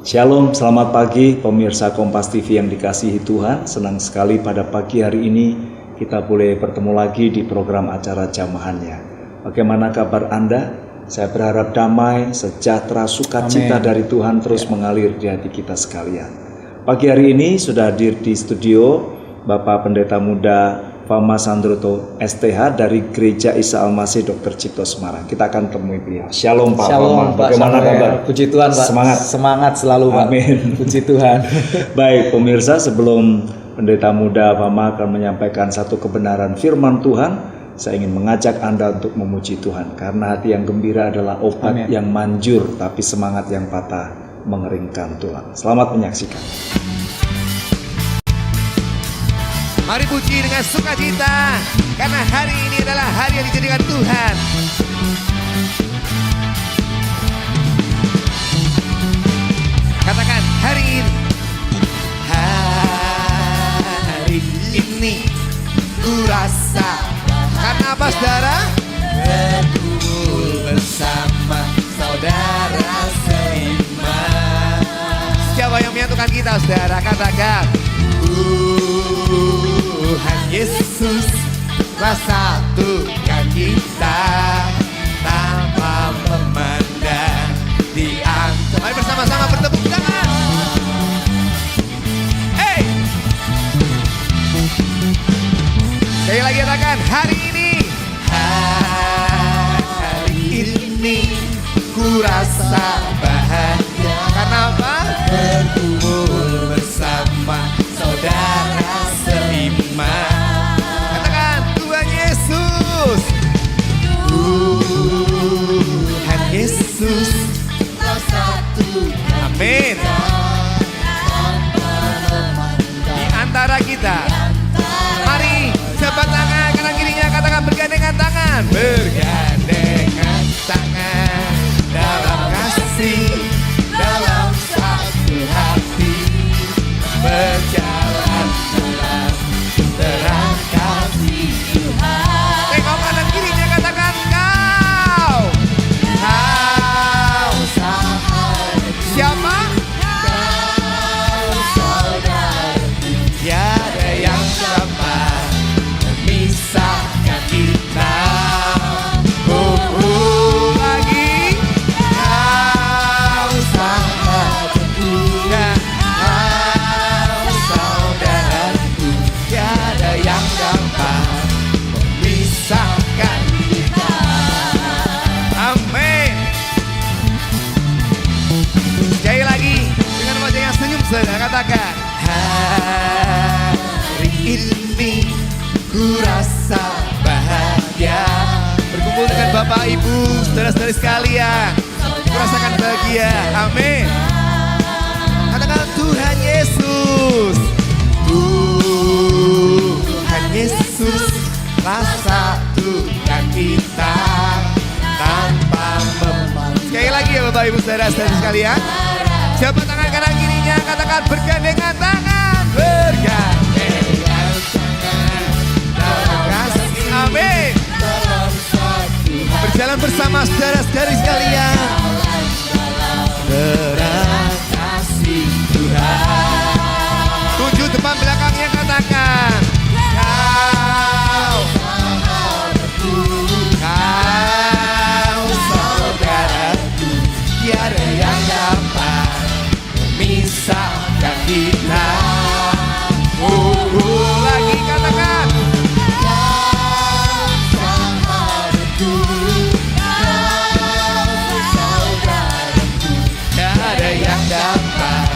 Shalom, selamat pagi pemirsa Kompas TV yang dikasihi Tuhan. Senang sekali pada pagi hari ini kita boleh bertemu lagi di program acara Jamahannya. Bagaimana kabar Anda? Saya berharap damai, sejahtera, sukacita dari Tuhan terus mengalir di hati kita sekalian. Pagi hari ini sudah hadir di studio Bapak Pendeta Muda Fama Sandroto STH dari Gereja Isa Al-Masih Dr. Cipto Semarang. Kita akan temui beliau. Shalom Pak Fama, bagaimana kabar? Puji Tuhan Pak. Semangat selalu Pak. Amin. Puji Tuhan. Baik pemirsa, sebelum Pendeta Muda Fama akan menyampaikan satu kebenaran firman Tuhan, saya ingin mengajak Anda untuk memuji Tuhan. Karena hati yang gembira adalah obat yang manjur, tapi semangat yang patah mengeringkan tulang. Selamat menyaksikan. Mari puji dengan sukacita, karena hari ini adalah hari yang dijadikan Tuhan. Katakan hari ini. Hari ini ku rasa. Karena apa saudara? Berkumpul bersama saudara seiman. Siapa yang menyatukan kita saudara? Katakan Tuhan Yesus telah satukan kita tanpa memandang di antara. Mari bersama-sama bertepuk tangan. Hey! Sekali lagi katakan hari ini. Hari ini ku rasa bahagia. Karena apa? Berkumpul bersama saudara seiman. Katakan Tuhan Yesus. Tuhan Yesus telah satukan. Amin. Di antara kita. Mari jabat tangan kanan kirinya, katakan bergandengan tangan. Bergandengan tangan dalam kasih, dalam satu hati, berjalan dalam terang kasih Tuhan. Tengok kanan kirinya, katakan kau sahabat. Siapa? Kau saudaraku. Tiada yang dapat memisahkan kita. Lagi kau sahabatku. Kau saudaraku. Tiada yang dapat memisahkan kita. Amin. Sekali lagi dengan wajah yang senyum saudara, katakan hari ini ku rasa bahagia. Berkumpul dengan Bapak Ibu, saudara-saudari sekalian, ku rasakan bahagia. Amin. Katakan Tuhan Yesus. Tuhan Yesus telah satukan kita tanpa memandang. Sekali lagi ya Bapak Ibu, saudara-saudari sekalian, jabat tangan kanan kirinya, katakan bergandengan tangan. Bergandengan tangan dalam kasih. Amin. Berjalan bersama saudara-saudari sekalian. Terang kasih Tuhan. Tuju depan belakangnya, katakan kau sahabatku, kau saudaraku. Tiada yang dapat memisahkan kita. Lagi katakan kau sahabatku, kau saudaraku. Tiada yang dapat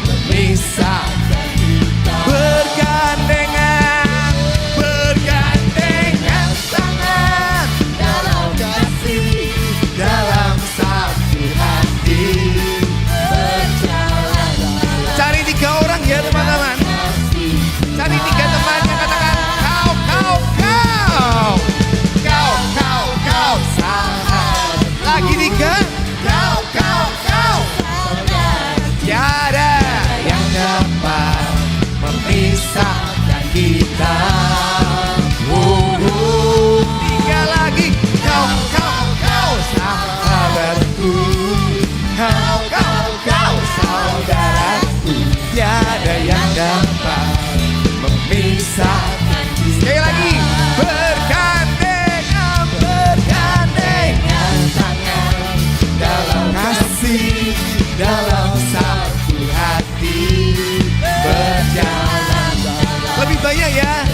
memisahkan kita. Bergandengan, bergandengan tangan dalam kasih, dalam satu hati, berjalan. Cari 3 orang ya teman-teman. Cari 3 temannya, katakan kau, kau, kau. Kau, kau, kau, sahabat. Lagi 3. Kau, kau, kau. Tiada yang dapat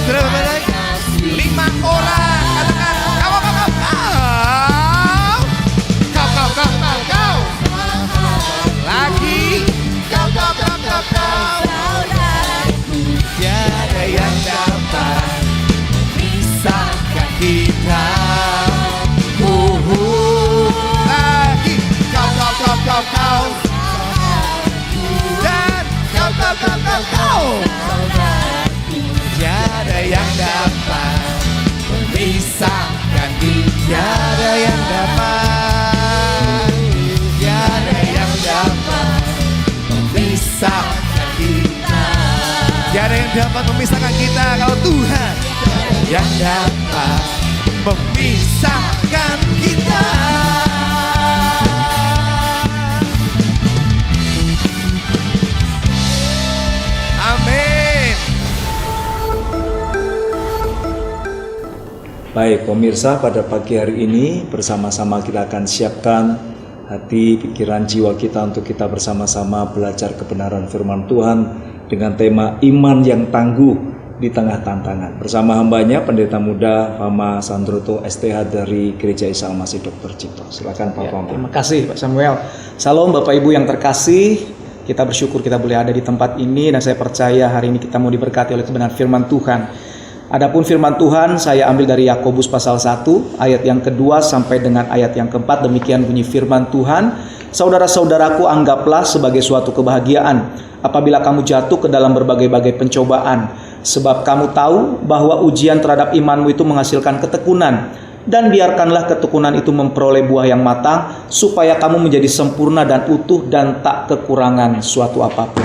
Berapa lagi? 5 orang. Katakan kau. Kau. Lagi. Kau. Tiada yang dapat memisahkan kita. Lagi. Kau. Dan kau. Tiada yang dapat memisahkan kita. Tiada yang dapat memisahkan kita. Tiada yang dapat memisahkan kita. Kalau Tuhan yang dapat memisahkan kita. Amin. Baik pemirsa, pada pagi hari ini bersama-sama kita akan siapkan hati, pikiran, jiwa kita untuk kita bersama-sama belajar kebenaran firman Tuhan dengan tema iman yang tangguh di tengah tantangan. Bersama hambanya Pendeta Muda Fama Sandroto STH dari Gereja Isa Al-Masih Dr. Cipto. Silakan Pak Fama. Terima kasih Pak Samuel. Salam Bapak Ibu yang terkasih. Kita bersyukur kita boleh ada di tempat ini dan saya percaya hari ini kita mau diberkati oleh kebenaran firman Tuhan. Adapun firman Tuhan saya ambil dari Yakobus pasal 1 ayat yang kedua sampai dengan ayat yang keempat. Demikian bunyi firman Tuhan. Saudara-saudaraku, anggaplah sebagai suatu kebahagiaan apabila kamu jatuh ke dalam berbagai-bagai pencobaan, sebab kamu tahu bahwa ujian terhadap imanmu itu menghasilkan ketekunan. Dan biarkanlah ketekunan itu memperoleh buah yang matang, supaya kamu menjadi sempurna dan utuh dan tak kekurangan suatu apapun.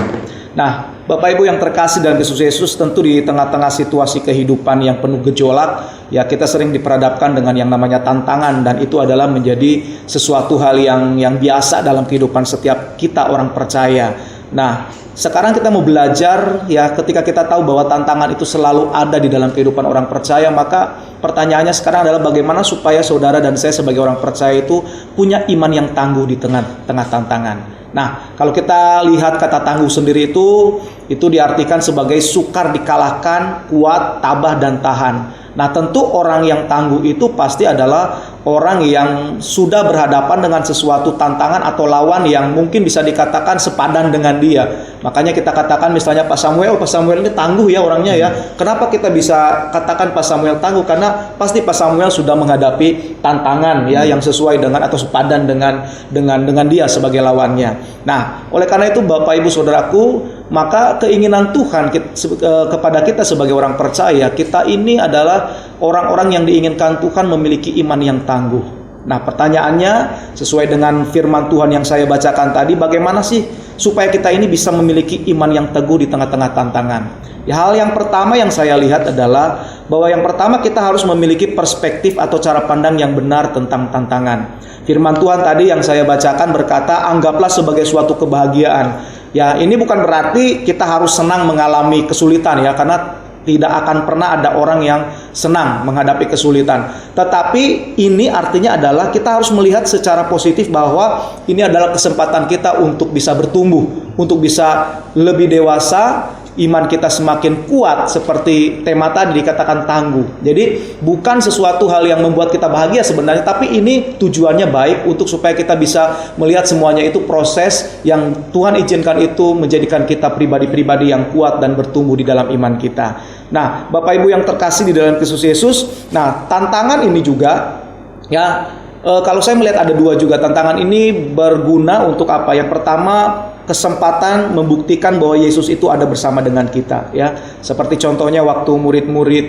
Nah, Bapak Ibu yang terkasih dalam Kristus Yesus, tentu di tengah-tengah situasi kehidupan yang penuh gejolak, ya kita sering diperhadapkan dengan yang namanya tantangan, dan itu adalah menjadi sesuatu hal yang biasa dalam kehidupan setiap kita orang percaya. Nah, sekarang kita mau belajar, ya ketika kita tahu bahwa tantangan itu selalu ada di dalam kehidupan orang percaya, maka pertanyaannya sekarang adalah bagaimana supaya saudara dan saya sebagai orang percaya itu punya iman yang tangguh di tengah tantangan. Nah, kalau kita lihat kata tangguh sendiri itu diartikan sebagai sukar dikalahkan, kuat, tabah dan tahan. Nah, tentu orang yang tangguh itu pasti adalah orang yang sudah berhadapan dengan sesuatu tantangan atau lawan yang mungkin bisa dikatakan sepadan dengan dia. Makanya kita katakan misalnya Pak Samuel ini tangguh ya orangnya ya. Kenapa kita bisa katakan Pak Samuel tangguh? Karena pasti Pak Samuel sudah menghadapi tantangan ya yang sesuai dengan atau sepadan dengan dia sebagai lawannya. Nah, oleh karena itu Bapak Ibu Saudaraku, maka keinginan Tuhan kepada kita sebagai orang percaya, kita ini adalah orang-orang yang diinginkan Tuhan memiliki iman yang tangguh. Nah, pertanyaannya sesuai dengan firman Tuhan yang saya bacakan tadi, bagaimana sih supaya kita ini bisa memiliki iman yang teguh di tengah-tengah tantangan? Ya, hal yang pertama yang saya lihat adalah bahwa yang pertama kita harus memiliki perspektif atau cara pandang yang benar tentang tantangan. Firman Tuhan tadi yang saya bacakan berkata, anggaplah sebagai suatu kebahagiaan. Ya, ini bukan berarti kita harus senang mengalami kesulitan ya, karena tidak akan pernah ada orang yang senang menghadapi kesulitan. Tetapi ini artinya adalah kita harus melihat secara positif bahwa ini adalah kesempatan kita untuk bisa bertumbuh, untuk bisa lebih dewasa, iman kita semakin kuat seperti tema tadi dikatakan tangguh. Jadi bukan sesuatu hal yang membuat kita bahagia sebenarnya, tapi ini tujuannya baik untuk supaya kita bisa melihat semuanya itu proses yang Tuhan izinkan itu menjadikan kita pribadi-pribadi yang kuat dan bertumbuh di dalam iman kita. Nah, Bapak Ibu yang terkasih di dalam Kristus Yesus, nah tantangan ini juga ya kalau saya melihat ada dua juga. Tantangan ini berguna untuk apa? Yang pertama, kesempatan membuktikan bahwa Yesus itu ada bersama dengan kita ya. Seperti contohnya waktu murid-murid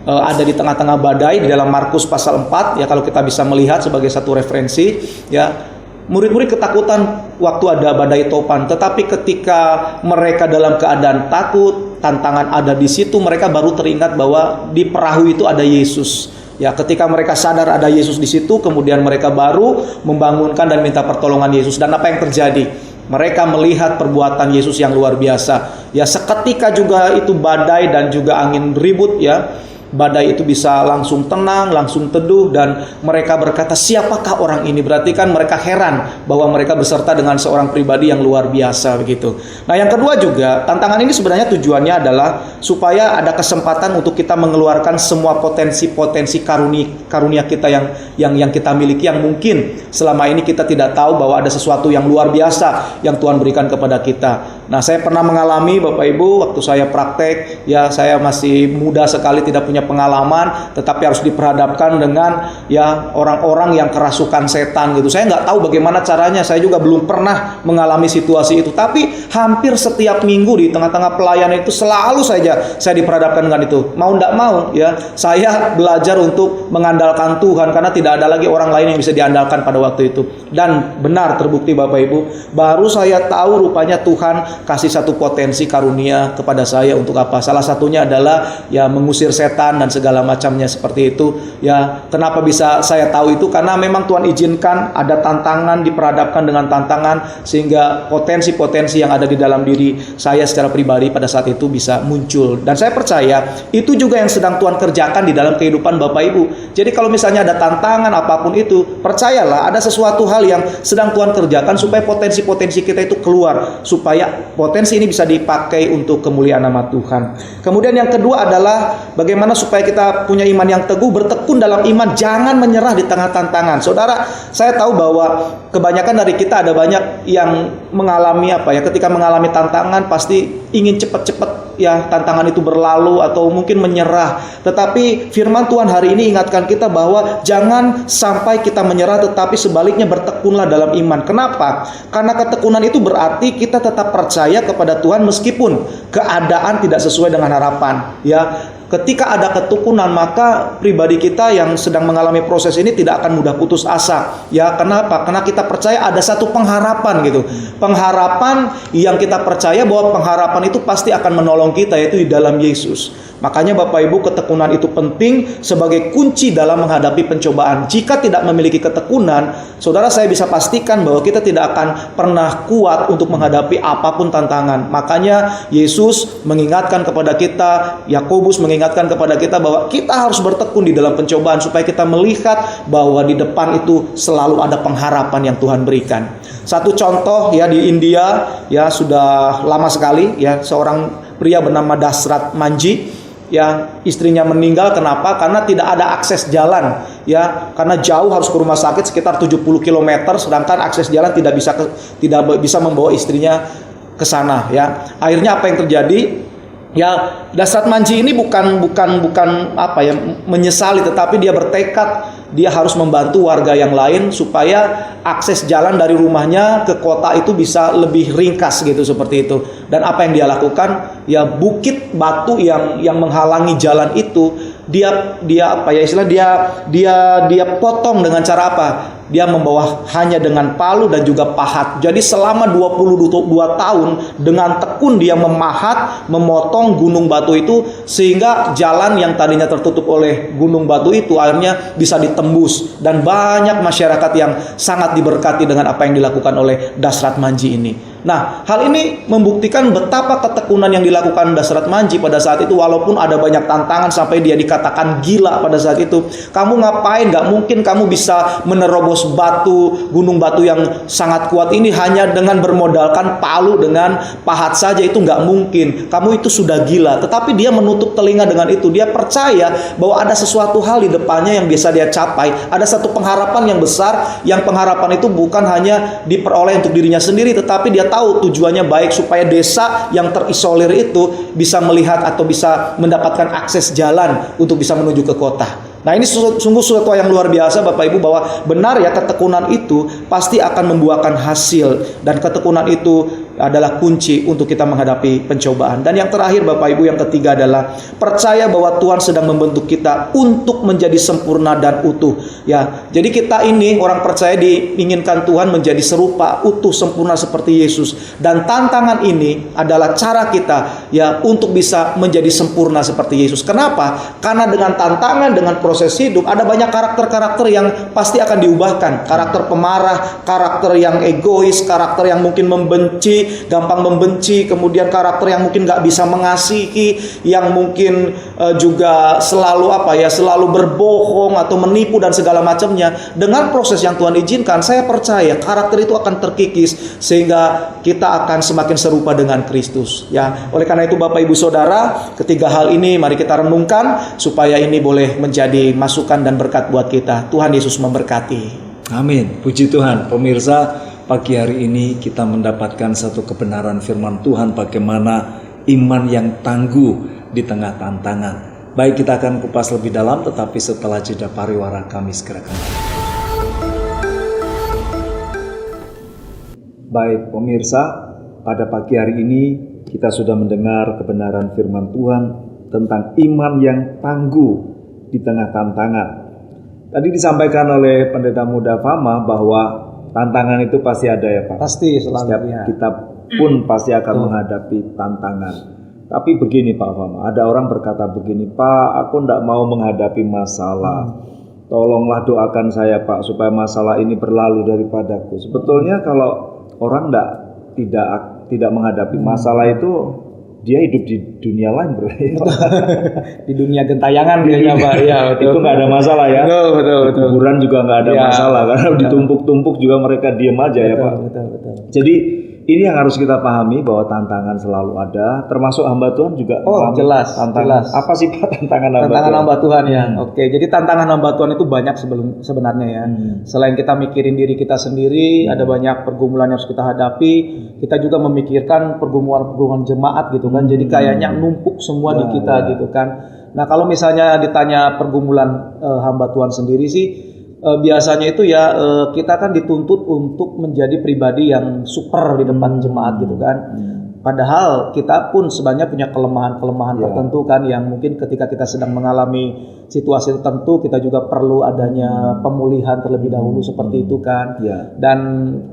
ada di tengah-tengah badai di dalam Markus pasal 4 ya, kalau kita bisa melihat sebagai satu referensi ya. Murid-murid ketakutan waktu ada badai topan, tetapi ketika mereka dalam keadaan takut, tantangan ada di situ, mereka baru teringat bahwa di perahu itu ada Yesus. Ya, ketika mereka sadar ada Yesus di situ, kemudian mereka baru membangunkan dan minta pertolongan Yesus. Dan apa yang terjadi? Mereka melihat perbuatan Yesus yang luar biasa. Ya, seketika juga itu badai dan juga angin ribut ya. badai itu bisa langsung tenang, langsung teduh, dan mereka berkata, siapakah orang ini? Berarti kan mereka heran bahwa mereka beserta dengan seorang pribadi yang luar biasa begitu. Nah, yang kedua juga, tantangan ini sebenarnya tujuannya adalah supaya ada kesempatan untuk kita mengeluarkan semua potensi-potensi karunia kita yang kita miliki, yang mungkin selama ini kita tidak tahu bahwa ada sesuatu yang luar biasa yang Tuhan berikan kepada kita. Nah, saya pernah mengalami, Bapak Ibu, waktu saya praktek, ya saya masih muda sekali, tidak punya pengalaman, tetapi harus diperhadapkan dengan ya orang-orang yang kerasukan setan gitu. Saya nggak tahu bagaimana caranya, saya juga belum pernah mengalami situasi itu. Tapi hampir setiap minggu di tengah-tengah pelayanan itu selalu saja saya diperhadapkan dengan itu. Mau nggak mau ya, saya belajar untuk mengandalkan Tuhan karena tidak ada lagi orang lain yang bisa diandalkan pada waktu itu. Dan benar terbukti Bapak Ibu, baru saya tahu rupanya Tuhan kasih satu potensi karunia kepada saya untuk apa? Salah satunya adalah ya mengusir setan dan segala macamnya seperti itu. Ya, kenapa bisa saya tahu itu? Karena memang Tuhan izinkan ada tantangan, diperhadapkan dengan tantangan, sehingga potensi-potensi yang ada di dalam diri saya secara pribadi pada saat itu bisa muncul. Dan saya percaya itu juga yang sedang Tuhan kerjakan di dalam kehidupan Bapak Ibu. Jadi kalau misalnya ada tantangan apapun itu, percayalah ada sesuatu hal yang sedang Tuhan kerjakan supaya potensi-potensi kita itu keluar, supaya potensi ini bisa dipakai untuk kemuliaan nama Tuhan. Kemudian yang kedua adalah bagaimana supaya kita punya iman yang teguh, bertekun dalam iman, jangan menyerah di tengah tantangan. Saudara, saya tahu bahwa kebanyakan dari kita ada banyak yang mengalami ketika mengalami tantangan pasti ingin cepat-cepat ya tantangan itu berlalu atau mungkin menyerah. Tetapi firman Tuhan hari ini ingatkan kita bahwa jangan sampai kita menyerah, tetapi sebaliknya bertekunlah dalam iman. Kenapa? Karena ketekunan itu berarti kita tetap percaya kepada Tuhan meskipun keadaan tidak sesuai dengan harapan. Ya, ketika ada ketekunan, maka pribadi kita yang sedang mengalami proses ini tidak akan mudah putus asa. Ya, kenapa? Karena kita percaya ada satu pengharapan gitu. Pengharapan yang kita percaya bahwa pengharapan itu pasti akan menolong kita, yaitu di dalam Yesus. Makanya Bapak Ibu, ketekunan itu penting sebagai kunci dalam menghadapi pencobaan. Jika tidak memiliki ketekunan, saudara, saya bisa pastikan bahwa kita tidak akan pernah kuat untuk menghadapi apapun tantangan. Makanya Yesus mengingatkan kepada kita, Yakobus mengingatkan kepada kita bahwa kita harus bertekun di dalam pencobaan supaya kita melihat bahwa di depan itu selalu ada pengharapan yang Tuhan berikan. Satu contoh ya, di India ya sudah lama sekali ya, seorang pria bernama Dasrat Manji. Ya, istrinya meninggal. Kenapa? Karena tidak ada akses jalan. Ya, karena jauh, harus ke rumah sakit sekitar 70 km, sedangkan akses jalan tidak bisa membawa istrinya ke sana. Ya, akhirnya apa yang terjadi? Ya, Dasrat Manji ini bukan menyesali, tetapi dia bertekad dia harus membantu warga yang lain supaya akses jalan dari rumahnya ke kota itu bisa lebih ringkas gitu, seperti itu. Dan apa yang dia lakukan? Ya, bukit batu yang menghalangi jalan itu dia potong dengan cara apa? Dia membawa hanya dengan palu dan juga pahat. Jadi selama 22 tahun dengan tekun dia memahat, memotong gunung batu itu, sehingga jalan yang tadinya tertutup oleh gunung batu itu akhirnya bisa ditembus. Dan banyak masyarakat yang sangat diberkati dengan apa yang dilakukan oleh Dasrat Manji ini. Nah, hal ini membuktikan betapa ketekunan yang dilakukan Dasrat Manji pada saat itu, walaupun ada banyak tantangan sampai dia dikatakan gila pada saat itu. Kamu ngapain? Gak mungkin kamu bisa menerobos gunung batu yang sangat kuat ini hanya dengan bermodalkan palu dengan pahat saja, itu gak mungkin. Kamu itu sudah gila. Tetapi dia menutup telinga dengan itu. Dia percaya bahwa ada sesuatu hal di depannya yang bisa dia capai. Ada satu pengharapan yang besar, yang pengharapan itu bukan hanya diperoleh untuk dirinya sendiri, tetapi dia tahu tujuannya baik supaya desa yang terisolir itu bisa melihat atau bisa mendapatkan akses jalan untuk bisa menuju ke kota. Nah, ini sungguh sesuatu yang luar biasa Bapak Ibu, bahwa benar ya, ketekunan itu pasti akan membuahkan hasil, dan ketekunan itu adalah kunci untuk kita menghadapi pencobaan. Dan yang terakhir Bapak Ibu, yang ketiga adalah percaya bahwa Tuhan sedang membentuk kita untuk menjadi sempurna dan utuh. Ya, jadi kita ini orang percaya diinginkan Tuhan menjadi serupa, utuh, sempurna seperti Yesus. Dan tantangan ini adalah cara kita ya untuk bisa menjadi sempurna seperti Yesus. Kenapa? Karena dengan tantangan, dengan proses hidup, ada banyak karakter-karakter yang pasti akan diubahkan. Karakter pemarah, karakter yang egois, karakter yang mungkin membenci, emosi, gampang membenci, kemudian karakter yang mungkin nggak bisa mengasihi, yang mungkin juga selalu selalu berbohong atau menipu dan segala macamnya. Dengan proses yang Tuhan izinkan, saya percaya karakter itu akan terkikis sehingga kita akan semakin serupa dengan Kristus. Ya, oleh karena itu Bapak Ibu Saudara, ketiga hal ini mari kita renungkan supaya ini boleh menjadi masukan dan berkat buat kita. Tuhan Yesus memberkati. Amin. Puji Tuhan. Pemirsa, pagi hari ini kita mendapatkan satu kebenaran firman Tuhan bagaimana iman yang tangguh di tengah tantangan. Baik, kita akan kupas lebih dalam, tetapi setelah jeda pariwara kami segera kembali. Baik pemirsa, pada pagi hari ini kita sudah mendengar kebenaran firman Tuhan tentang iman yang tangguh di tengah tantangan. Tadi disampaikan oleh Pendeta Muda Fama bahwa tantangan itu pasti ada ya Pak. Pasti selalu. Setiap kita pun pasti akan menghadapi tantangan. Tapi begini Pak Fama, ada orang berkata begini, Pak, aku tidak mau menghadapi masalah. Tolonglah doakan saya Pak supaya masalah ini berlalu daripadaku. Sebetulnya kalau orang tidak menghadapi masalah itu, dia hidup di dunia lain berarti. Di dunia gentayangan kayaknya Pak. Ya, itu nggak ada masalah ya. Betul. Kuburan juga nggak ada masalah karena ditumpuk-tumpuk juga mereka diem aja ya Pak. Betul. Jadi ini yang harus kita pahami bahwa tantangan selalu ada, termasuk hamba Tuhan juga. Jelas. Apa sih Pak tantangan hamba Tuhan ya? Oke, jadi tantangan hamba Tuhan itu banyak sebenarnya ya. Selain kita mikirin diri kita sendiri, ada banyak pergumulan yang harus kita hadapi. Kita juga memikirkan pergumulan jemaat gitu kan. Jadi kayaknya numpuk semua di kita gitu kan. Nah kalau misalnya ditanya pergumulan hamba Tuhan sendiri sih, biasanya itu ya kita kan dituntut untuk menjadi pribadi yang super di depan jemaat gitu kan. Padahal kita pun sebenarnya punya kelemahan-kelemahan tertentu kan, yang mungkin ketika kita sedang mengalami situasi tertentu kita juga perlu adanya pemulihan terlebih dahulu seperti itu kan. Dan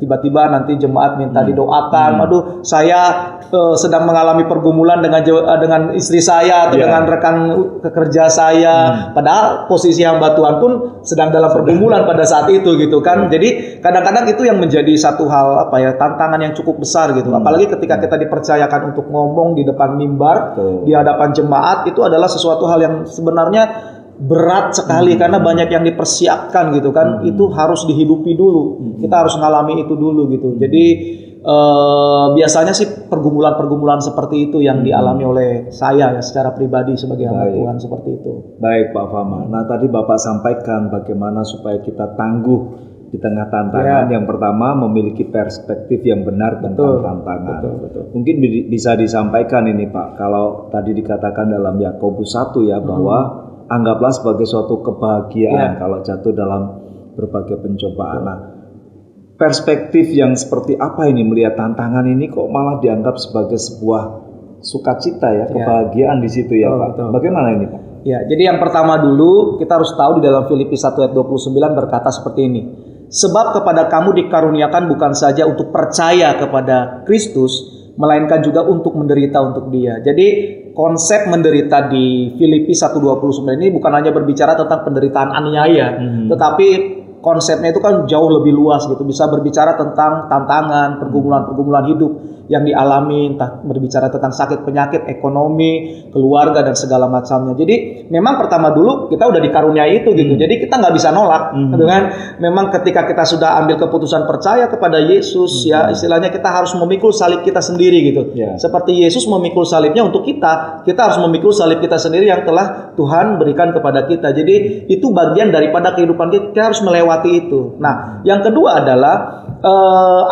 tiba-tiba nanti jemaat minta didoakan, aduh saya sedang mengalami pergumulan dengan istri saya atau dengan rekan kerja saya. Padahal posisi hamba Tuhan pun sedang dalam pergumulan pada saat itu gitu kan. Jadi kadang-kadang itu yang menjadi satu hal tantangan yang cukup besar gitu. Apalagi ketika kita dipercayakan untuk ngomong di depan mimbar, di hadapan jemaat, itu adalah sesuatu hal yang sebenarnya berat sekali karena banyak yang dipersiapkan gitu kan. Itu harus dihidupi dulu. Kita harus ngalami itu dulu gitu. Jadi biasanya sih pergumulan-pergumulan seperti itu yang dialami oleh saya ya secara pribadi sebagai hamba Tuhan seperti itu. Baik Pak Fama. Nah tadi Bapak sampaikan bagaimana supaya kita tangguh di tengah tantangan. Yang pertama memiliki perspektif yang benar tentang tantangan. Betul. Mungkin bisa disampaikan ini Pak, kalau tadi dikatakan dalam Yakobus 1 ya bahwa anggaplah sebagai suatu kebahagiaan kalau jatuh dalam berbagai pencobaan. Nah, perspektif yang seperti apa ini melihat tantangan ini kok malah dianggap sebagai sebuah sukacita ya, kebahagiaan di situ ya Pak. Betul. Bagaimana ini Pak? Ya, jadi yang pertama dulu kita harus tahu di dalam Filipi 1 ayat 29 berkata seperti ini. Sebab kepada kamu dikaruniakan bukan saja untuk percaya kepada Kristus, melainkan juga untuk menderita untuk Dia. Jadi konsep menderita di Filipi 1:29 ini bukan hanya berbicara tentang penderitaan aniaya, tetapi konsepnya itu kan jauh lebih luas gitu. Bisa berbicara tentang tantangan, pergumulan-pergumulan hidup yang dialami, entah berbicara tentang sakit penyakit, ekonomi, keluarga dan segala macamnya. Jadi memang pertama dulu kita udah dikaruniai itu gitu. Jadi kita nggak bisa nolak, gitu kan? Memang ketika kita sudah ambil keputusan percaya kepada Yesus, ya istilahnya kita harus memikul salib kita sendiri gitu. Seperti Yesus memikul salibnya untuk kita harus memikul salib kita sendiri yang telah Tuhan berikan kepada kita. Jadi itu bagian daripada kehidupan kita harus melewati itu. Nah, yang kedua adalah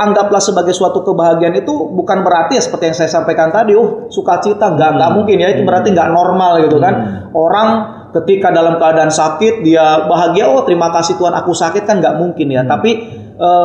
anggaplah sebagai suatu kebahagiaan itu bukan berarti ya seperti yang saya sampaikan tadi, sukacita, nggak mungkin ya, itu berarti nggak normal gitu kan. Orang ketika dalam keadaan sakit dia bahagia, terima kasih Tuhan aku sakit, kan nggak mungkin ya. Tapi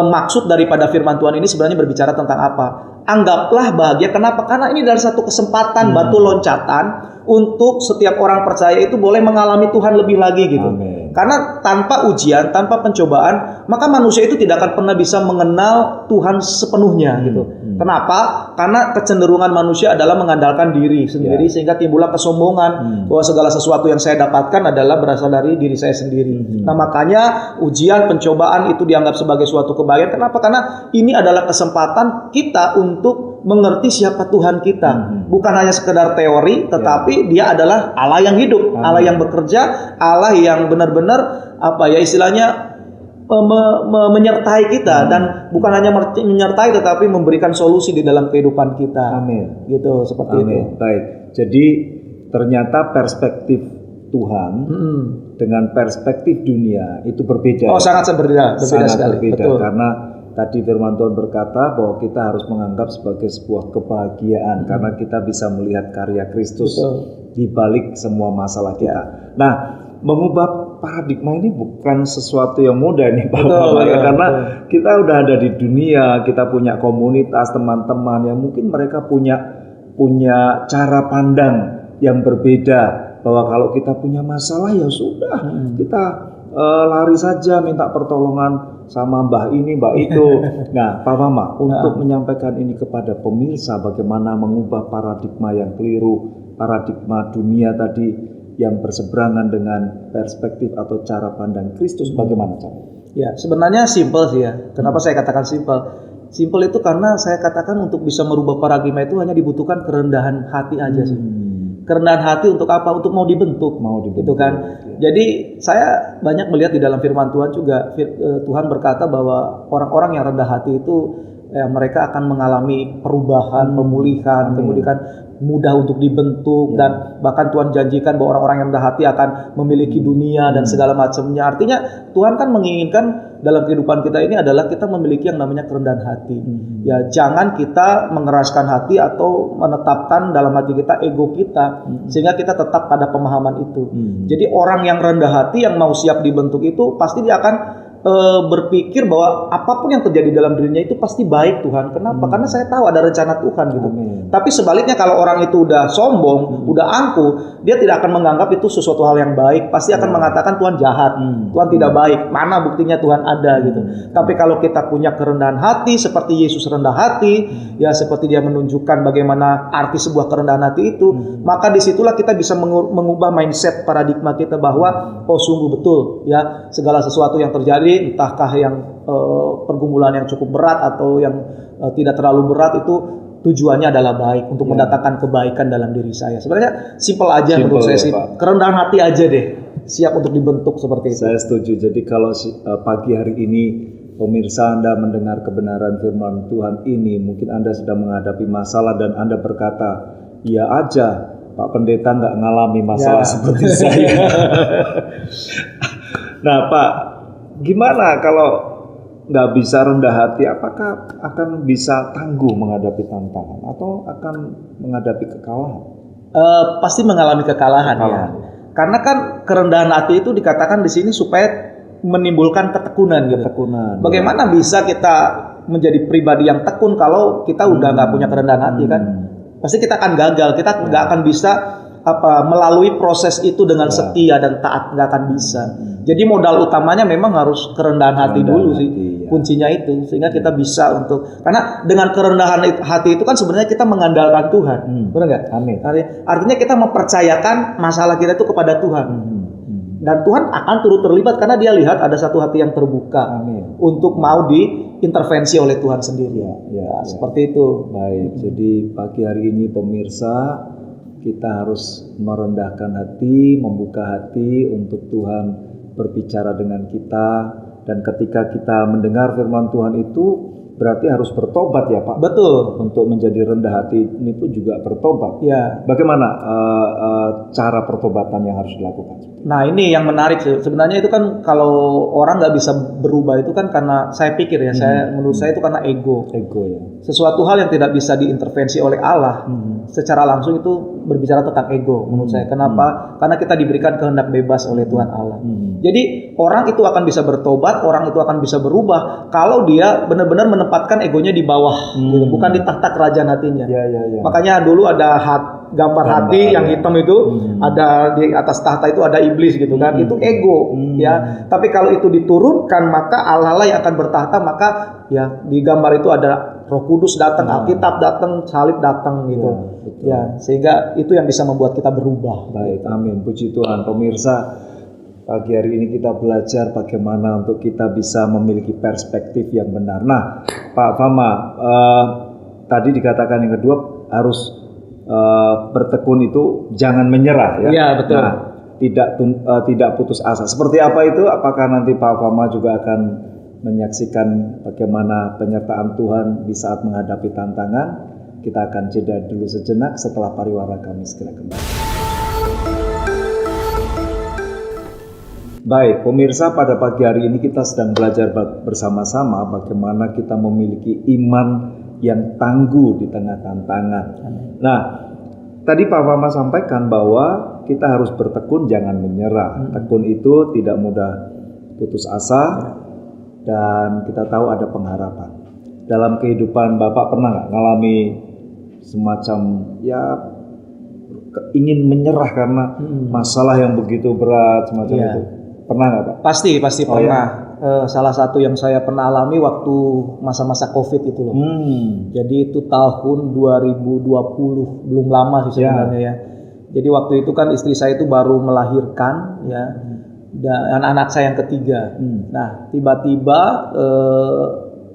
maksud daripada firman Tuhan ini sebenarnya berbicara tentang apa? Anggaplah bahagia. Kenapa? Karena ini adalah satu kesempatan, batu loncatan untuk setiap orang percaya itu boleh mengalami Tuhan lebih lagi gitu. Karena tanpa ujian, tanpa pencobaan, maka manusia itu tidak akan pernah bisa mengenal Tuhan sepenuhnya gitu. Kenapa? Karena kecenderungan manusia adalah mengandalkan diri sendiri, sehingga timbullah kesombongan bahwa segala sesuatu yang saya dapatkan adalah berasal dari diri saya sendiri. Nah, makanya ujian, pencobaan itu dianggap sebagai suatu kebahagiaan. Kenapa? Karena ini adalah kesempatan kita untuk mengerti siapa Tuhan kita. Bukan hanya sekedar teori, tetapi Dia adalah Allah yang hidup, Allah yang bekerja, Allah yang benar-benar istilahnya menyertai kita, dan bukan hanya menyertai tetapi memberikan solusi di dalam kehidupan kita. Amin. Gitu, seperti itu. Baik. Jadi ternyata perspektif Tuhan dengan perspektif dunia itu berbeda. Sangat berbeda sekali. Berbeda. Betul. Karena tadi firman Tuhan berkata bahwa kita harus menganggap sebagai sebuah kebahagiaan karena kita bisa melihat karya Kristus di balik semua masalah kita. Nah, mengubah paradigma ini bukan sesuatu yang mudah nih Pak Mama, karena kita udah ada di dunia, kita punya komunitas, teman-teman yang mungkin mereka punya cara pandang yang berbeda, bahwa kalau kita punya masalah ya sudah, kita lari saja minta pertolongan sama mbah ini, mbah itu. Nah, Pak Mama, untuk menyampaikan ini kepada pemirsa, bagaimana mengubah paradigma yang keliru, paradigma dunia tadi yang berseberangan dengan perspektif atau cara pandang Kristus, bagaimana cara? Ya, sebenarnya simple sih ya. Kenapa saya katakan simple? Simple itu karena saya katakan untuk bisa merubah paradigma itu hanya dibutuhkan kerendahan hati aja sih. Kerendahan hati untuk apa? Untuk mau dibentuk gitu kan. Jadi saya banyak melihat di dalam firman Tuhan juga, Tuhan berkata bahwa orang-orang yang rendah hati itu mereka akan mengalami perubahan, pemulihan, kemudian mudah untuk dibentuk, dan bahkan Tuhan janjikan bahwa orang-orang yang rendah hati akan memiliki dunia dan segala macamnya. Artinya Tuhan kan menginginkan dalam kehidupan kita ini adalah kita memiliki yang namanya kerendahan hati. Ya, jangan kita mengeraskan hati atau menetapkan dalam hati kita ego kita sehingga kita tetap pada pemahaman itu. Jadi orang yang rendah hati yang mau siap dibentuk itu pasti dia akan berpikir bahwa apapun yang terjadi dalam dirinya itu pasti baik Tuhan. Kenapa? Karena saya tahu ada rencana Tuhan gitu. Tapi sebaliknya kalau orang itu udah sombong, udah angkuh, dia tidak akan menganggap itu sesuatu hal yang baik. Pasti akan mengatakan Tuhan jahat, Tuhan tidak baik. Mana buktinya Tuhan ada gitu. Tapi kalau kita punya kerendahan hati seperti Yesus rendah hati, ya seperti Dia menunjukkan bagaimana arti sebuah kerendahan hati itu, maka disitulah kita bisa mengubah mindset paradigma kita bahwa sungguh betul ya, segala sesuatu yang terjadi, entahkah yang pergumulan yang cukup berat atau yang tidak terlalu berat, itu tujuannya adalah baik untuk mendatangkan kebaikan dalam diri saya. Sebenarnya simple aja menurut saya sih. Kerendahan hati aja deh, siap untuk dibentuk seperti itu. Saya setuju. Jadi kalau pagi hari ini pemirsa Anda mendengar kebenaran firman Tuhan ini, mungkin Anda sedang menghadapi masalah dan Anda berkata, iya aja Pak Pendeta nggak ngalami masalah seperti saya. Nah Pak, gimana kalau nggak bisa rendah hati? Apakah akan bisa tangguh menghadapi tantangan atau akan menghadapi kekalahan? Pasti mengalami kekalahan ya. Karena kan kerendahan hati itu dikatakan di sini supaya menimbulkan ketekunan gitu. Bagaimana bisa kita menjadi pribadi yang tekun kalau kita udah nggak punya kerendahan hati kan? Pasti kita akan gagal. Kita nggak akan bisa melalui proses itu dengan setia dan taat, nggak akan bisa. Jadi modal utamanya memang harus kerendahan hati dulu sih, kuncinya itu, sehingga kita bisa karena dengan kerendahan hati itu kan sebenarnya kita mengandalkan Tuhan, benar nggak? Amin. Artinya kita mempercayakan masalah kita itu kepada Tuhan, dan Tuhan akan turut terlibat karena Dia lihat ada satu hati yang terbuka untuk mau diintervensi oleh Tuhan sendiri. Seperti itu. Baik, jadi pagi hari ini pemirsa, kita harus merendahkan hati, membuka hati untuk Tuhan berbicara dengan kita, dan ketika kita mendengar firman Tuhan itu berarti harus bertobat ya Pak. Betul. Untuk menjadi rendah hati ini pun juga bertobat. Ya. Bagaimana cara pertobatan yang harus dilakukan? Nah ini yang menarik sebenarnya itu kan, kalau orang nggak bisa berubah itu kan karena saya pikir ya, menurut saya itu karena ego ya. Sesuatu hal yang tidak bisa diintervensi oleh Allah secara langsung itu berbicara tentang ego menurut saya. Kenapa? Karena kita diberikan kehendak bebas oleh Tuhan Allah. Jadi orang itu akan bisa bertobat, orang itu akan bisa berubah kalau dia benar-benar menempatkan egonya di bawah, gitu, bukan di tahta kerajaan hatinya. Makanya dulu ada gambar hati yang hitam itu, ada di atas tahta itu ada iblis gitu kan, itu ego ya. Tapi kalau itu diturunkan, maka Allah yang akan bertahta, maka ya di gambar itu ada Roh Kudus datang, Alkitab datang, salib datang gitu. Ya, sehingga itu yang bisa membuat kita berubah. Baik, amin. Puji Tuhan. Pemirsa, pagi hari ini kita belajar bagaimana untuk kita bisa memiliki perspektif yang benar. Nah, Pak Fama, tadi dikatakan yang kedua harus bertekun itu jangan menyerah ya. Iya, betul. Nah, tidak putus asa. Seperti apa itu? Apakah nanti Pak Fama juga akan menyaksikan bagaimana penyertaan Tuhan di saat menghadapi tantangan? Kita akan jeda dulu sejenak, setelah pariwara kami segera kembali. Baik, pemirsa, pada pagi hari ini kita sedang belajar bersama-sama bagaimana kita memiliki iman yang tangguh di tengah tantangan. Nah, tadi Pak Fama sampaikan bahwa kita harus bertekun, jangan menyerah. Tekun itu tidak mudah putus asa, dan kita tahu ada pengharapan. Dalam kehidupan Bapak pernah nggak ngalami semacam ya ingin menyerah karena masalah yang begitu berat semacam itu? Pernah nggak Pak? Pasti pernah. Salah satu yang saya pernah alami waktu masa-masa COVID itu loh. Jadi itu tahun 2020, belum lama sih sebenarnya ya. Jadi waktu itu kan istri saya itu baru melahirkan ya, dan anak saya yang ketiga. Nah tiba-tiba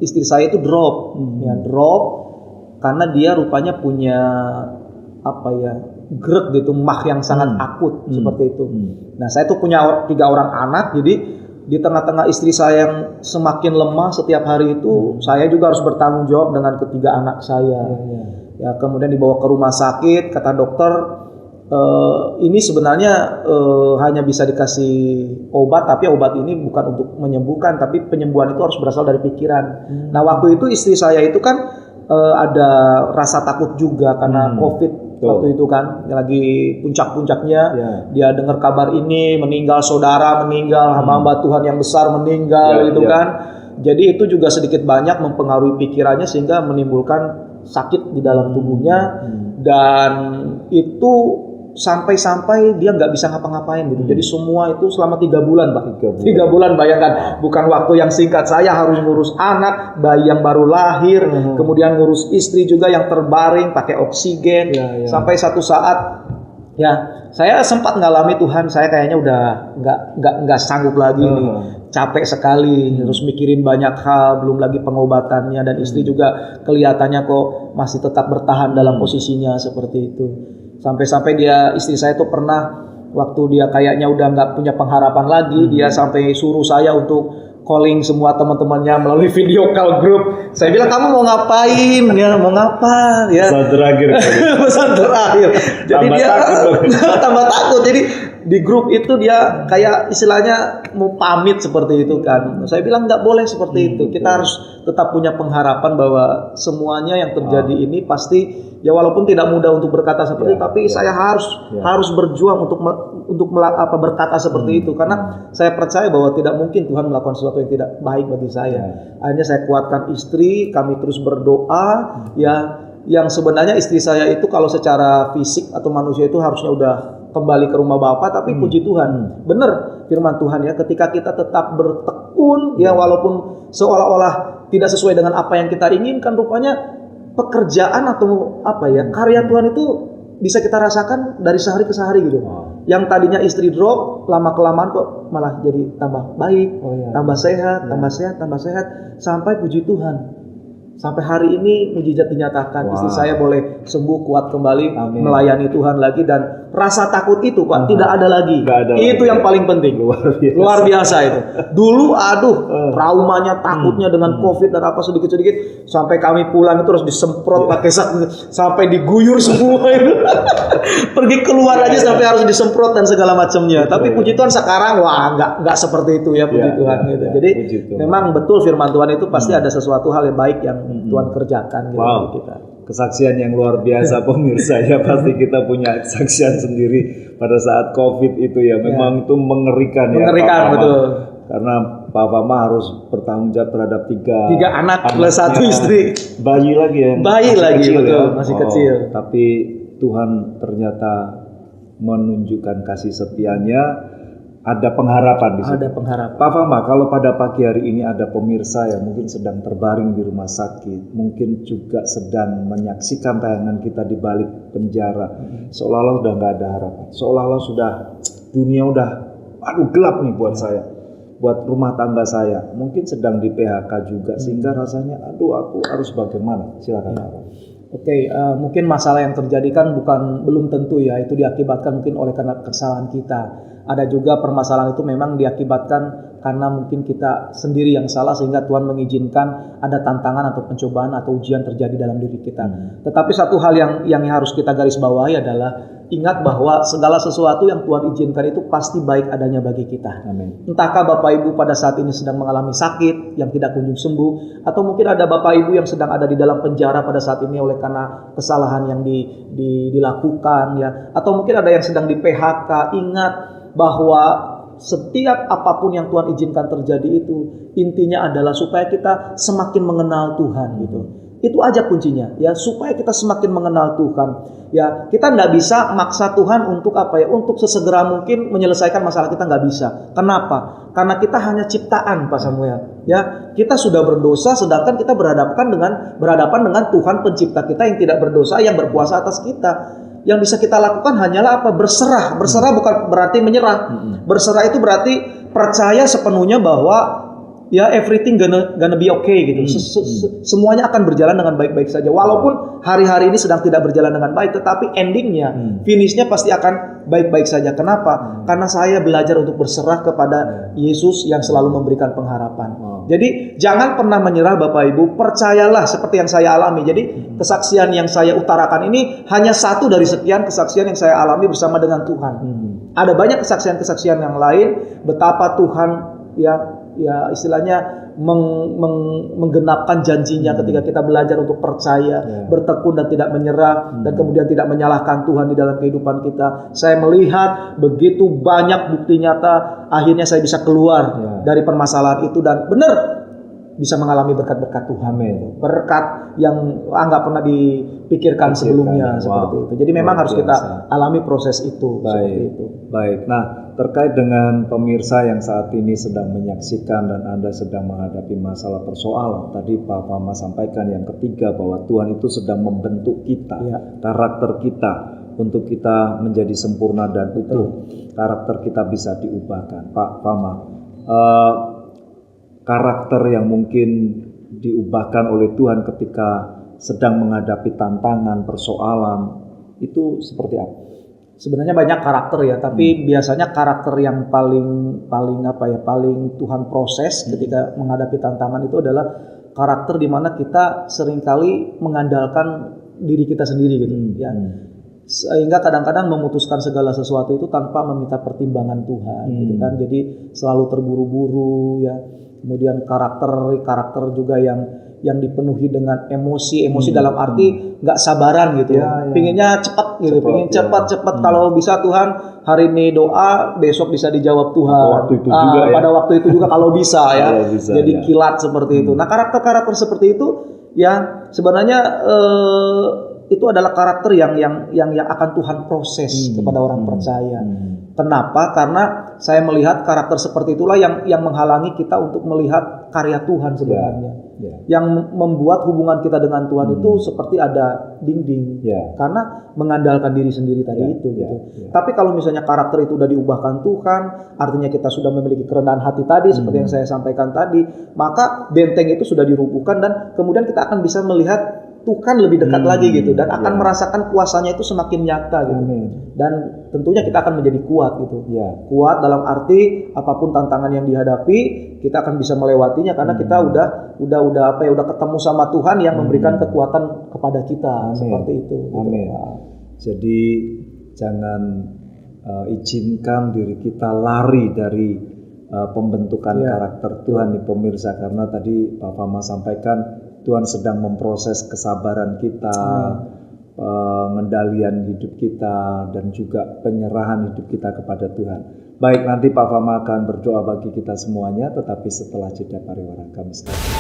istri saya itu drop, karena dia rupanya punya GERD gitu, mah yang sangat akut seperti itu. Nah saya tuh punya 3 orang anak, jadi di tengah-tengah istri saya yang semakin lemah setiap hari itu, saya juga harus bertanggung jawab dengan ketiga anak saya. Ya kemudian dibawa ke rumah sakit, kata dokter ini sebenarnya hanya bisa dikasih obat, tapi obat ini bukan untuk menyembuhkan, tapi penyembuhan itu harus berasal dari pikiran. Nah waktu itu istri saya itu kan ada rasa takut juga karena COVID. Waktu itu kan lagi puncak-puncaknya, dia dengar kabar ini, meninggal saudara, meninggal hamba Tuhan yang besar meninggal kan. Jadi itu juga sedikit banyak mempengaruhi pikirannya sehingga menimbulkan sakit di dalam tubuhnya, dan itu sampai dia nggak bisa ngapa-ngapain gitu. Jadi semua itu selama 3 bulan, Pak. 3 bulan, bayangkan, bukan waktu yang singkat. Saya harus ngurus anak, bayi yang baru lahir, kemudian ngurus istri juga yang terbaring pakai oksigen. Sampai satu saat ya saya sempat ngalami, Tuhan, saya kayaknya udah nggak sanggup lagi nih. Capek sekali, terus mikirin banyak hal, belum lagi pengobatannya, dan istri juga kelihatannya kok masih tetap bertahan dalam posisinya seperti itu. Sampai istri saya tuh pernah waktu dia kayaknya udah nggak punya pengharapan lagi, dia sampai suruh saya untuk calling semua teman-temannya melalui video call group. Saya bilang, kamu mau ngapain ya, mau ngapa ya? Pesan terakhir. Pesan terakhir. Jadi dia tambah takut. Jadi di grup itu dia kayak istilahnya mau pamit seperti itu kan. Saya bilang nggak boleh seperti itu. Kita harus tetap punya pengharapan bahwa semuanya yang terjadi ini pasti, ya walaupun tidak mudah untuk berkata seperti itu, tapi saya harus berjuang untuk berkata seperti itu, karena saya percaya bahwa tidak mungkin Tuhan melakukan sesuatu yang tidak baik bagi saya. Akhirnya saya kuatkan istri, kami terus berdoa ya. Yang sebenarnya istri saya itu kalau secara fisik atau manusia itu harusnya udah kembali ke rumah Bapa, tapi puji Tuhan, benar firman Tuhan ya, ketika kita tetap bertekun ya, walaupun seolah-olah tidak sesuai dengan apa yang kita inginkan, rupanya pekerjaan atau karya Tuhan itu bisa kita rasakan dari sehari ke sehari gitu. Yang tadinya istri drop, lama-kelamaan kok malah jadi tambah baik, tambah sehat, sampai puji Tuhan. Sampai hari ini mujizat dinyatakan, istri saya boleh sembuh, kuat kembali, melayani Tuhan lagi, dan rasa takut itu Pak tidak ada lagi. Itu yang paling penting. Luar biasa itu. Dulu traumanya, takutnya dengan COVID dan apa sedikit-sedikit, sampai kami pulang itu harus disemprot pakai sampai diguyur semua itu. Pergi keluar aja sampai harus disemprot dan segala macamnya. Tapi puji Tuhan sekarang nggak seperti itu ya, puji Tuhan gitu. Jadi memang betul firman Tuhan itu pasti ada sesuatu hal yang baik yang Tuhan kerjakan gitu kita. Kesaksian yang luar biasa pemirsa ya, pasti kita punya kesaksian sendiri pada saat COVID itu ya. Memang itu mengerikan ya. Mengerikan betul. Karena Pak Fama harus bertanggung jawab terhadap 3 anak plus 1 istri. Bayi lagi ya. Masih kecil. Tapi Tuhan ternyata menunjukkan kasih setianya. Ada pengharapan di situ. Ada pengharapan. Pak Fama, kalau pada pagi hari ini ada pemirsa yang mungkin sedang terbaring di rumah sakit, mungkin juga sedang menyaksikan tayangan kita di balik penjara, seolah-olah udah nggak ada harapan, seolah-olah dunia udah gelap nih buat saya, buat rumah tangga saya, mungkin sedang di PHK juga, sehingga rasanya aku harus bagaimana? Silakan Pak. Oke, mungkin masalah yang terjadi kan belum tentu ya itu diakibatkan mungkin oleh karena kesalahan kita. Ada juga permasalahan itu memang diakibatkan karena mungkin kita sendiri yang salah sehingga Tuhan mengizinkan ada tantangan atau pencobaan atau ujian terjadi dalam diri kita. Tetapi satu hal yang harus kita garis bawahi adalah ingat bahwa segala sesuatu yang Tuhan izinkan itu pasti baik adanya bagi kita. Amin. Entahkah Bapak Ibu pada saat ini sedang mengalami sakit yang tidak kunjung sembuh, atau mungkin ada Bapak Ibu yang sedang ada di dalam penjara pada saat ini oleh karena kesalahan yang dilakukan ya, atau mungkin ada yang sedang di PHK. Ingat bahwa setiap apapun yang Tuhan izinkan terjadi itu intinya adalah supaya kita semakin mengenal Tuhan gitu. Itu aja kuncinya ya, supaya kita semakin mengenal Tuhan. Ya, kita nggak bisa maksa Tuhan untuk apa ya, untuk sesegera mungkin menyelesaikan masalah kita, nggak bisa. Kenapa? Karena kita hanya ciptaan, Pak Samuel. Ya, kita sudah berdosa, sedangkan kita berhadapan dengan Tuhan pencipta kita yang tidak berdosa, yang berkuasa atas kita. Yang bisa kita lakukan hanyalah apa? Berserah. Berserah bukan berarti menyerah. Berserah itu berarti percaya sepenuhnya bahwa ya everything gonna be okay gitu. Semuanya akan berjalan dengan baik-baik saja. Walaupun hari-hari ini sedang tidak berjalan dengan baik, tetapi endingnya, finishnya pasti akan baik-baik saja. Kenapa? Karena saya belajar untuk berserah kepada Yesus yang selalu memberikan pengharapan. Jadi jangan pernah menyerah Bapak Ibu. Percayalah seperti yang saya alami. Jadi kesaksian yang saya utarakan ini hanya satu dari sekian kesaksian yang saya alami bersama dengan Tuhan. Ada banyak kesaksian-kesaksian yang lain betapa Tuhan ya istilahnya menggenapkan janjinya ketika kita belajar untuk percaya, bertekun dan tidak menyerah, dan kemudian tidak menyalahkan Tuhan di dalam kehidupan kita. Saya melihat begitu banyak bukti nyata, akhirnya saya bisa keluar dari permasalahan itu dan benar bisa mengalami berkat-berkat Tuhan. Berkat yang nggak pernah dipikirkan sebelumnya seperti itu. Jadi memang harus kita alami proses itu. Baik. Nah, terkait dengan pemirsa yang saat ini sedang menyaksikan dan Anda sedang menghadapi masalah persoalan, tadi Pak Fama sampaikan yang ketiga bahwa Tuhan itu sedang membentuk kita, karakter kita untuk kita menjadi sempurna dan utuh. Karakter kita bisa diubahkan. Pak Fama, karakter yang mungkin diubahkan oleh Tuhan ketika sedang menghadapi tantangan, persoalan, itu seperti apa? Sebenarnya banyak karakter ya, tapi biasanya karakter yang paling Tuhan proses ketika menghadapi tantangan itu adalah karakter di mana kita seringkali mengandalkan diri kita sendiri gitu ya. Sehingga kadang-kadang memutuskan segala sesuatu itu tanpa meminta pertimbangan Tuhan gitu kan. Jadi selalu terburu-buru ya. Kemudian karakter juga yang dipenuhi dengan emosi dalam arti nggak sabaran gitu, pinginnya cepat gitu, pingin cepat. Kalau bisa Tuhan hari ini doa, besok bisa dijawab Tuhan. Pada waktu itu juga kalau bisa ya, jadi kilat seperti itu. Nah karakter seperti itu ya sebenarnya itu adalah karakter yang akan Tuhan proses kepada orang percaya. Kenapa? Karena saya melihat karakter seperti itulah yang menghalangi kita untuk melihat karya Tuhan sebenarnya. Yang membuat hubungan kita dengan Tuhan itu seperti ada dinding. Karena mengandalkan diri sendiri tadi itu gitu. Tapi kalau misalnya karakter itu sudah diubahkan Tuhan, artinya kita sudah memiliki kerendahan hati tadi seperti yang saya sampaikan tadi, maka benteng itu sudah dirubuhkan dan kemudian kita akan bisa melihat Tuhan lebih dekat lagi gitu dan akan merasakan kuasanya itu semakin nyata gitu. Dan tentunya kita akan menjadi kuat gitu. Kuat dalam arti apapun tantangan yang dihadapi, kita akan bisa melewatinya karena kita udah ketemu sama Tuhan yang memberikan kekuatan kepada kita. Seperti itu. Amin. Jadi jangan izinkan diri kita lari dari pembentukan karakter Tuhan nih pemirsa, karena tadi Pak Fama sampaikan Tuhan sedang memproses kesabaran kita, pengendalian hidup kita, dan juga penyerahan hidup kita kepada Tuhan. Baik, nanti Pak Fama akan berdoa bagi kita semuanya, tetapi setelah jeda pariwara kami sekalian.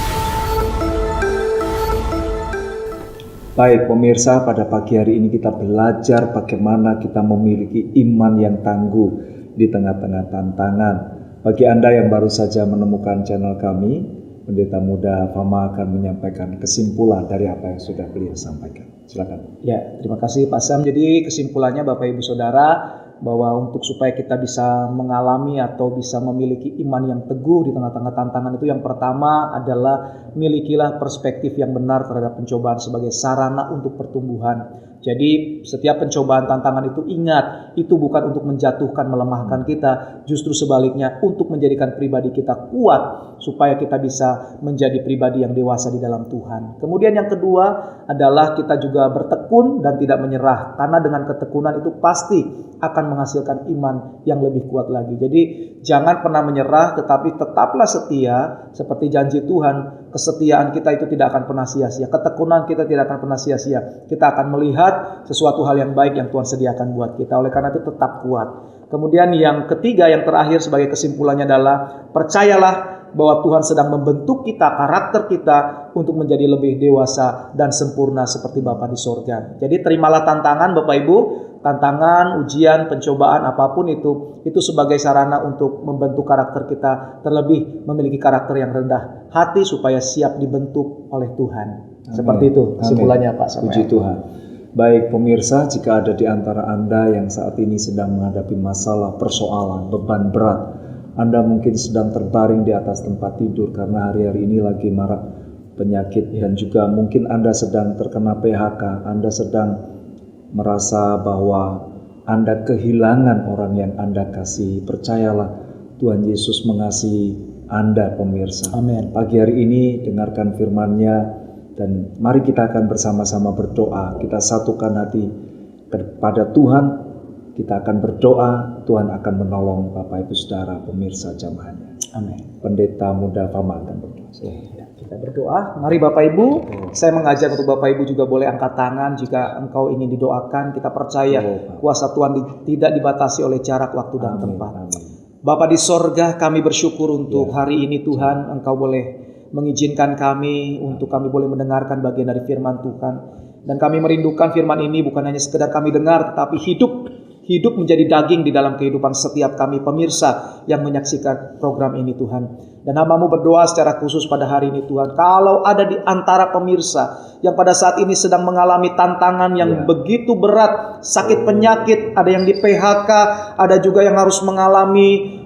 Baik pemirsa, pada pagi hari ini kita belajar bagaimana kita memiliki iman yang tangguh di tengah-tengah tantangan. Bagi Anda yang baru saja menemukan channel kami, Pendeta Muda Fama akan menyampaikan kesimpulan dari apa yang sudah beliau sampaikan. Silakan. Ya, terima kasih Pak Sam. Jadi kesimpulannya Bapak Ibu Saudara, bahwa untuk supaya kita bisa mengalami atau bisa memiliki iman yang teguh di tengah-tengah tantangan itu, yang pertama adalah milikilah perspektif yang benar terhadap pencobaan sebagai sarana untuk pertumbuhan. Jadi setiap pencobaan tantangan itu, ingat, itu bukan untuk menjatuhkan, melemahkan kita, justru sebaliknya untuk menjadikan pribadi kita kuat supaya kita bisa menjadi pribadi yang dewasa di dalam Tuhan. Kemudian yang kedua adalah kita juga bertekun dan tidak menyerah, karena dengan ketekunan itu pasti akan menghasilkan iman yang lebih kuat lagi. Jadi jangan pernah menyerah, tetapi tetaplah setia seperti janji Tuhan. Kesetiaan kita itu tidak akan pernah sia-sia. Ketekunan kita tidak akan pernah sia-sia. Kita akan melihat sesuatu hal yang baik yang Tuhan sediakan buat kita. Oleh karena itu tetap kuat. Kemudian yang ketiga, yang terakhir sebagai kesimpulannya adalah percayalah bahwa Tuhan sedang membentuk kita, karakter kita untuk menjadi lebih dewasa dan sempurna seperti Bapa di sorga. Jadi terimalah tantangan Bapak Ibu, tantangan, ujian, pencobaan apapun itu sebagai sarana untuk membentuk karakter kita, terlebih memiliki karakter yang rendah hati supaya siap dibentuk oleh Tuhan. Amin. Seperti itu kesimpulannya Pak Samuel. Puji Tuhan. Baik pemirsa, jika ada di antara Anda yang saat ini sedang menghadapi masalah, persoalan, beban berat, Anda mungkin sedang terbaring di atas tempat tidur karena hari-hari ini lagi marak penyakit, dan juga mungkin Anda sedang terkena PHK, Anda sedang merasa bahwa Anda kehilangan orang yang Anda kasihi. Percayalah, Tuhan Yesus mengasihi Anda pemirsa. Amin. Pagi hari ini dengarkan firman-Nya, dan mari kita akan bersama-sama berdoa. Kita satukan hati kepada Tuhan. Kita akan berdoa, Tuhan akan menolong Bapak Ibu Saudara pemirsa jamahannya. Amin. Pendeta Muda Fama akan berdoa. Ya, kita berdoa. Mari Bapak Ibu, saya mengajak untuk Bapak Ibu juga boleh angkat tangan jika engkau ingin didoakan. Kita percaya kuasa Tuhan tidak dibatasi oleh jarak, waktu, dan tempat. Amin. Bapa di sorga, kami bersyukur untuk hari ini Tuhan, Engkau boleh mengizinkan kami untuk kami boleh mendengarkan bagian dari firman Tuhan. Dan kami merindukan firman ini bukan hanya sekedar kami dengar, tetapi hidup menjadi daging di dalam kehidupan setiap kami pemirsa yang menyaksikan program ini Tuhan. Dan hamba-Mu berdoa secara khusus pada hari ini Tuhan, kalau ada di antara pemirsa yang pada saat ini sedang mengalami tantangan yang begitu berat, sakit penyakit, ada yang di PHK, ada juga yang harus mengalami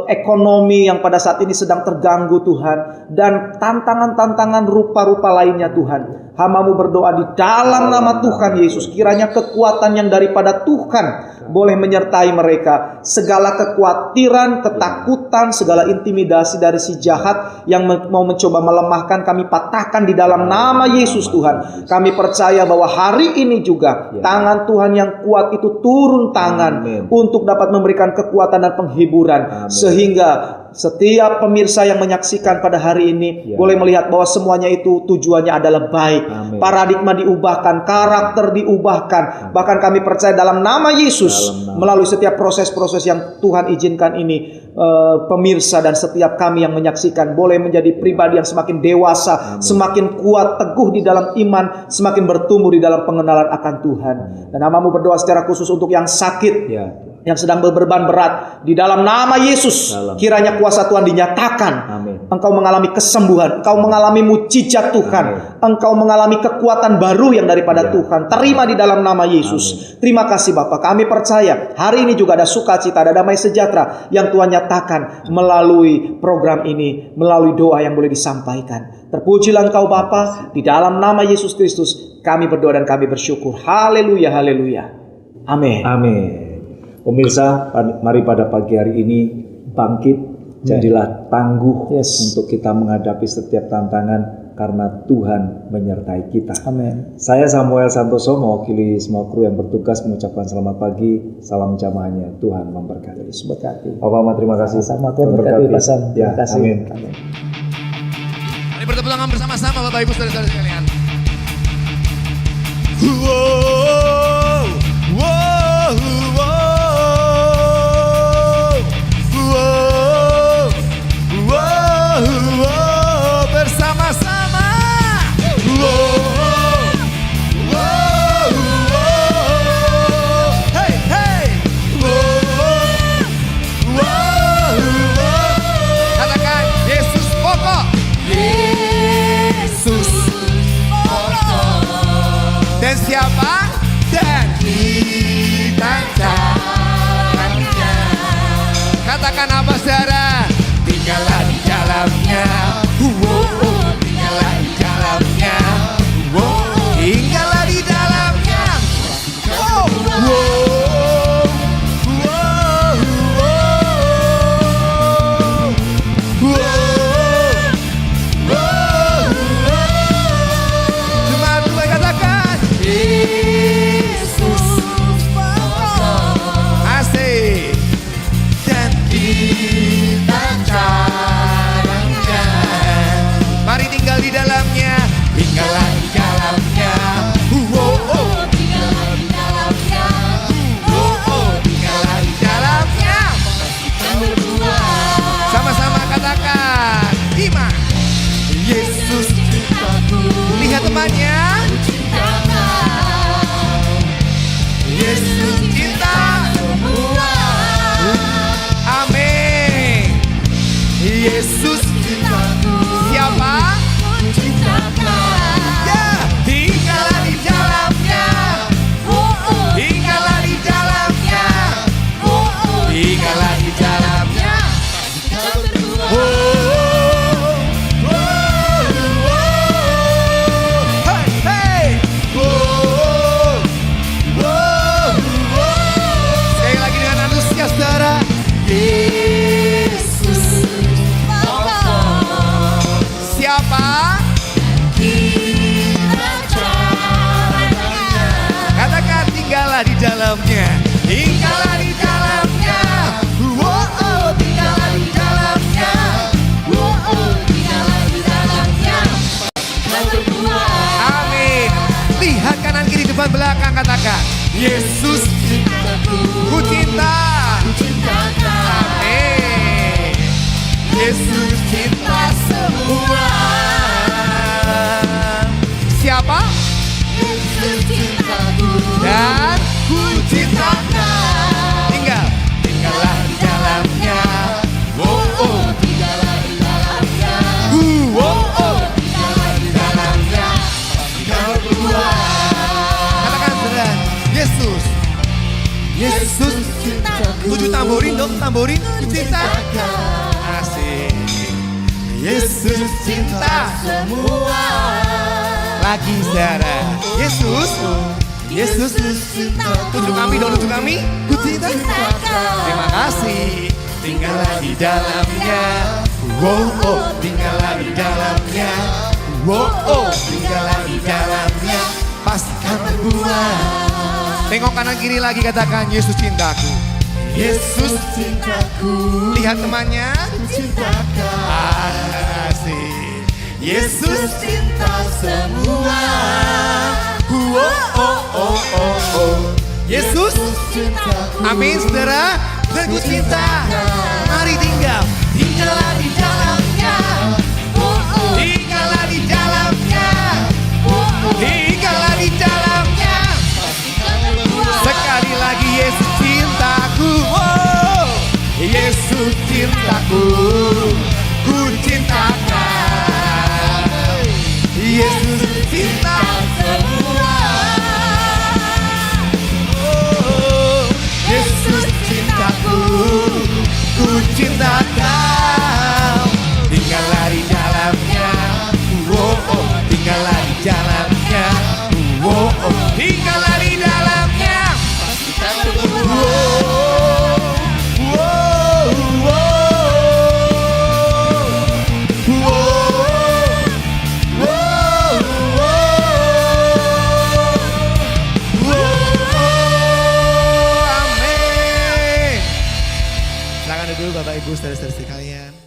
ekonomi yang pada saat ini sedang terganggu Tuhan, dan tantangan-tantangan rupa-rupa lainnya Tuhan, hamba-Mu berdoa di dalam nama Tuhan Yesus, kiranya kekuatan yang daripada Tuhan boleh menyertai mereka. Segala kekhawatiran, ketakutan, segala intimidasi dari si jahat yang mau mencoba melemahkan, kami patahkan di dalam nama Yesus Tuhan. Kami percaya bahwa hari ini juga tangan Tuhan yang kuat itu turun tangan untuk dapat memberikan kekuatan dan penghiburan. Sehingga setiap pemirsa yang menyaksikan pada hari ini boleh melihat bahwa semuanya itu tujuannya adalah baik. Paradigma diubahkan, karakter diubahkan. Bahkan kami percaya dalam nama Yesus, melalui setiap proses-proses yang Tuhan izinkan ini, pemirsa dan setiap kami yang menyaksikan boleh menjadi pribadi yang semakin dewasa, semakin kuat, teguh di dalam iman, semakin bertumbuh di dalam pengenalan akan Tuhan. Dan hamba-Mu berdoa secara khusus untuk yang sakit, yang sedang berbeban berat, di dalam nama Yesus, kiranya kuasa Tuhan dinyatakan. Engkau mengalami kesembuhan, engkau mengalami mujizat Tuhan, engkau mengalami kekuatan baru yang daripada Tuhan. Terima di dalam nama Yesus. Terima kasih Bapak, kami percaya hari ini juga ada sukacita, ada damai sejahtera yang Tuhan nyatakan melalui program ini, melalui doa yang boleh disampaikan. Terpujilah Engkau Bapa, di dalam nama Yesus Kristus kami berdoa dan kami bersyukur. Haleluya, haleluya. Amin. Amin. Pemirsa, mari pada pagi hari ini bangkit, jadilah tangguh untuk kita menghadapi setiap tantangan karena Tuhan menyertai kita. Amin. Saya Samuel Santoso mewakili semua kru yang bertugas mengucapkan selamat pagi, salam jamaahnya, Tuhan memberkati. Bapak Mama, terima kasih. Sama Tuhan memberkati Pak Sam. Ya, terima kasih. amin. Mari bertepuk tangan bersama-sama Bapak Ibu Saudara-saudara sekalian. Bersama-sama. Hey, hey. Katakan Yesus pokok. Yesus pokok. Dan siapa dan kita dalamnya. Katakan apa saudara? Tinggallah di dalamnya. Tinggallah di dalamnya. Tinggallah di dalamnya. Cuma dua katakan Yesus. Asik. Dan kita dalamnya. Mari tinggal di dalamnya. Tinggallah di dalamnya. Tinggallah di dalamnya. Tinggallah di dalamnya. Sama-sama katakan iman. Yesus cintaku. Lihat temannya. Yesus cinta semua. Amin. Yesus cintaku. Siapa? Ya, tinggallah di dalamnya. Tinggallah di dalamnya. Tinggallah di dalamnya. Hey, hey. Sekali lagi dengan antusias saudara. Yesus. Siapa? Katakan tinggallah di dalamnya. Tinggallah di dalamnya. Tinggallah di dalamnya. Tinggallah di dalamnya. Amin. Lihat kanan kiri depan belakang, katakan Yesus cintaku. Ku cinta. Amin. Yesus cinta semua. Siapa? Yesus cintaku. Dan ku cintakan. Tinggallah di dalamnya. Tinggallah di dalamnya. Tinggallah di dalamnya. Kita berdua. Katakan saudara, Yesus. Yesus cintaku. 7 tamborin dong, tamborin. Ku cintakan. Asik. Yesus cinta semua. Lagi saudara. Yesus tunjuk kami dong, tunjuk kami. Ku cinta. Terima kasih. Tinggallah di dalamnya. Tinggallah di dalamnya. Tinggallah di dalamnya. Pastikan berbuat. Tengok kanan kiri lagi, katakan Yesus cintaku. Yesus cintaku. Lihat temannya. Asik. Yesus cinta semua. Yesus cintaku. Amin saudara. Dan ku cinta. Mari tinggallah di dalamnya. Tinggallah di dalamnya. Tinggallah di dalamnya. Sekali lagi Yesus cintaku. Yesus cintaku. Ku cintakan. Yesus cinta semua. Yesus cintaku. Ku cintakan. Tinggallah di dalamnya. Tinggallah di dalamnya. Tinggallah di dalamnya. Amin. Silakan duduk Bapak Ibu saudara-saudari sekalian.